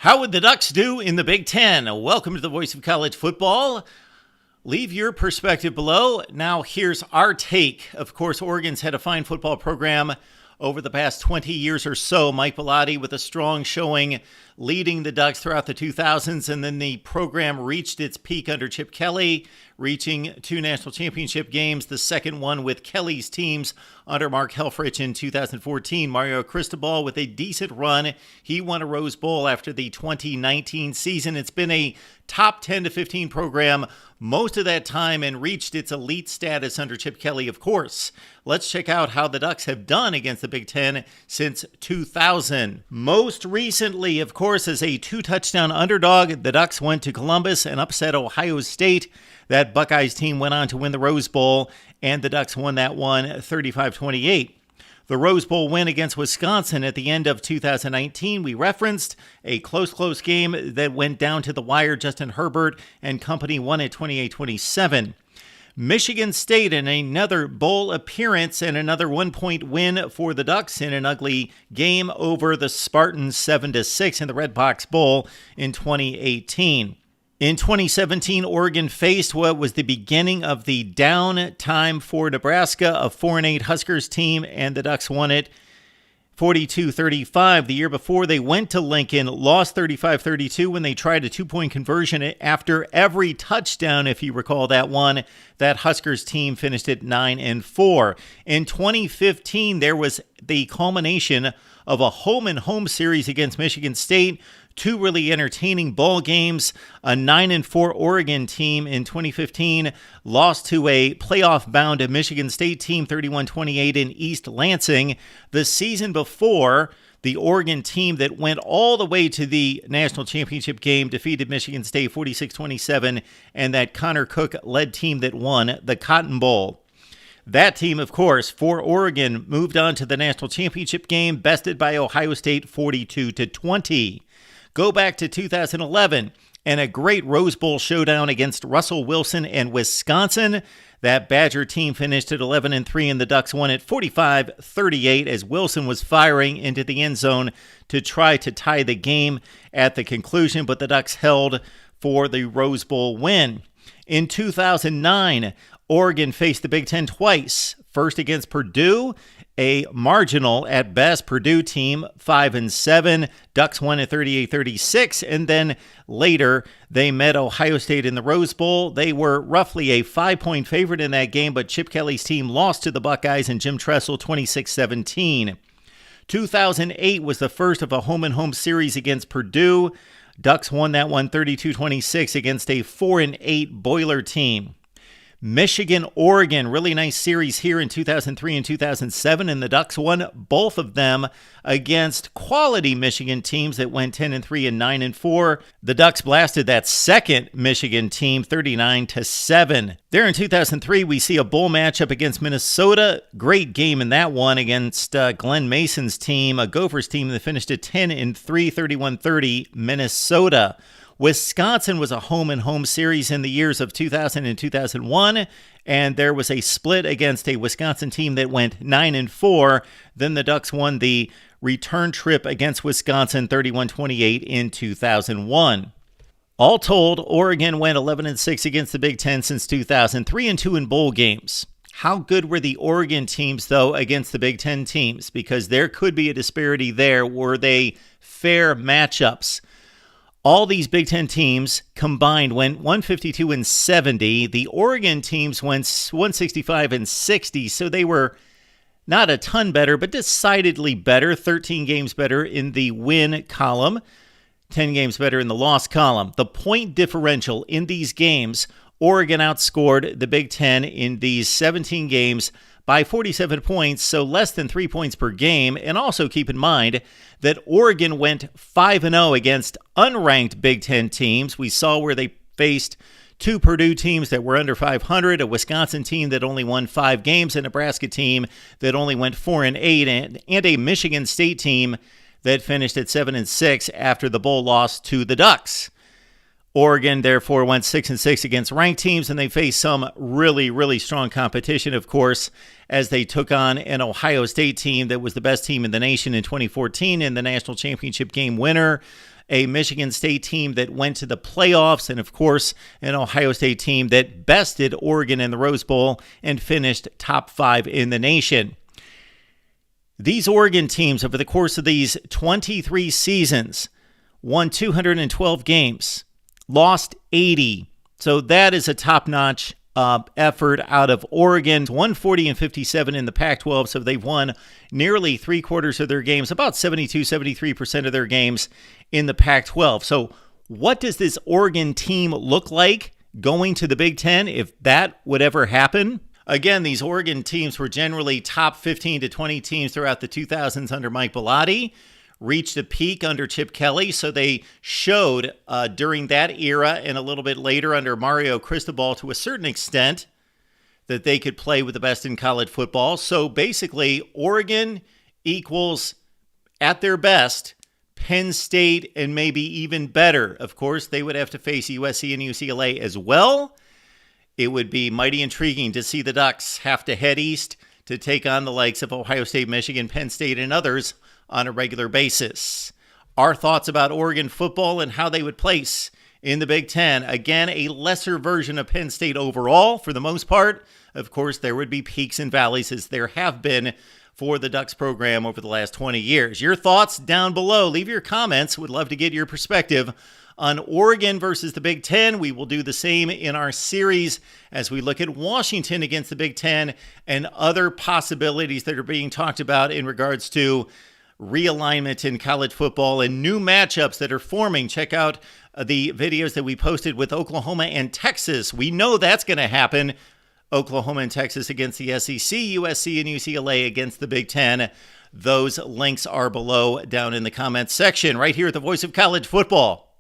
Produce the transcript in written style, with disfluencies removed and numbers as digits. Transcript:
How would the Ducks do in the Big Ten? Welcome to the Voice of College Football. Leave your perspective below. Now here's our take. Of course, Oregon's had a fine football program over the past 20 years or so. Mike Bellotti with a strong showing leading the Ducks throughout the 2000s, and then the program reached its peak under Chip Kelly, reaching 2 national championship games, the second one with Kelly's teams under Mark Helfrich in 2014. Mario Cristobal with a decent run. He won a Rose Bowl after the 2019 season. It's been a top 10 to 15 program most of that time and reached its elite status under Chip Kelly, of course. Let's check out how the Ducks have done against the Big Ten since 2000. Most recently, of course, as a 2-touchdown underdog, the Ducks went to Columbus and upset Ohio State. That Buckeyes team went on to win the Rose Bowl, and the Ducks won that one 35-28. The Rose Bowl win against Wisconsin at the end of 2019, we referenced a close game that went down to the wire. Justin Herbert and company won it 28-27. Michigan State in another bowl appearance and another 1-point win for the Ducks in an ugly game over the Spartans 7-6 in the Red Box Bowl in 2018. In 2017, Oregon faced what was the beginning of the down time for Nebraska, a 4-8 Huskers team, and the Ducks won it 42-35. The year before, they went to Lincoln, lost 35-32 when they tried a 2-point conversion after every touchdown, if you recall that one. That Huskers team finished at 9-4. In 2015, there was the culmination of a home-and-home series against Michigan State. 2 really entertaining ball games. A 9-4 Oregon team in 2015 lost to a playoff-bound Michigan State team 31-28 in East Lansing. The season before, the Oregon team that went all the way to the national championship game defeated Michigan State 46-27, and that Connor Cook-led team that won the Cotton Bowl. That team, of course, for Oregon, moved on to the national championship game, bested by Ohio State 42-20. Go back to 2011 and a great Rose Bowl showdown against Russell Wilson and Wisconsin. That Badger team finished at 11-3 and the Ducks won it 45-38 as Wilson was firing into the end zone to try to tie the game at the conclusion, but the Ducks held for the Rose Bowl win. In 2009, Oregon faced the Big Ten twice. First against Purdue, a marginal at best Purdue team, 5-7. Ducks won at 38-36, and then later they met Ohio State in the Rose Bowl. They were roughly a 5-point favorite in that game, but Chip Kelly's team lost to the Buckeyes and Jim Tressel 26-17. 2008 was the first of a home-and-home series against Purdue. Ducks won that one 32-26 against a 4-8 Boiler team. Michigan, Oregon, really nice series here in 2003 and 2007, and the Ducks won both of them against quality Michigan teams that went 10-3 and 9-4. The Ducks blasted that second Michigan team 39-7. There in 2003, we see a bowl matchup against Minnesota. Great game in that one against Glenn Mason's team, a Gophers team that finished at 10-3, 31-30, Minnesota. Wisconsin was a home-and-home series in the years of 2000 and 2001, and there was a split against a Wisconsin team that went 9-4. Then the Ducks won the return trip against Wisconsin 31-28 in 2001. All told, Oregon went 11-6 against the Big Ten since 2000, 3-2 in bowl games. How good were the Oregon teams, though, against the Big Ten teams? Because there could be a disparity there. Were they fair matchups? All these Big Ten teams combined went 152-70. The Oregon teams went 165-60, so they were not a ton better, but decidedly better. 13 games better in the win column, 10 games better in the loss column. The point differential in these games, Oregon outscored the Big Ten in these 17 games by 47 points, so less than 3 points per game. And also keep in mind that Oregon went 5-0 against unranked Big Ten teams. We saw where they faced 2 Purdue teams that were under 500, a Wisconsin team that only won 5 games, a Nebraska team that only went 4-8, and a Michigan State team that finished at 7-6 after the bowl loss to the Ducks. Oregon, therefore, went 6-6 against ranked teams, and they faced some really, really strong competition, of course, as they took on an Ohio State team that was the best team in the nation in 2014 and the national championship game winner. a Michigan State team that went to the playoffs, and of course, an Ohio State team that bested Oregon in the Rose Bowl and finished top 5 in the nation. These Oregon teams, over the course of these 23 seasons, won 212 games, lost 80. So that is a top-notch effort out of Oregon. 140-57 in the Pac-12, so they've won nearly 3/4 of their games, about 72-73% of their games in the Pac-12. So what does this Oregon team look like going to the Big Ten if that would ever happen? Again, these Oregon teams were generally top 15 to 20 teams throughout the 2000s under Mike Bellotti, reached a peak under Chip Kelly, so they showed during that era and a little bit later under Mario Cristobal to a certain extent that they could play with the best in college football. So basically, Oregon equals, at their best, Penn State and maybe even better. Of course, they would have to face USC and UCLA as well. It would be mighty intriguing to see the Ducks have to head east to take on the likes of Ohio State, Michigan, Penn State, and others on a regular basis. Our thoughts about Oregon football and how they would place in the Big Ten. Again, a lesser version of Penn State overall for the most part. Of course, there would be peaks and valleys as there have been for the Ducks program over the last 20 years. Your thoughts down below. Leave your comments. Would love to get your perspective on Oregon versus the Big Ten. We will do the same in our series as we look at Washington against the Big Ten and other possibilities that are being talked about in regards to realignment in college football and new matchups that are forming. Check out the videos that we posted with Oklahoma and Texas. We know that's going to happen. Oklahoma and Texas against the SEC, USC and UCLA against the Big Ten. Those links are below down in the comments section right here at the Voice of College Football.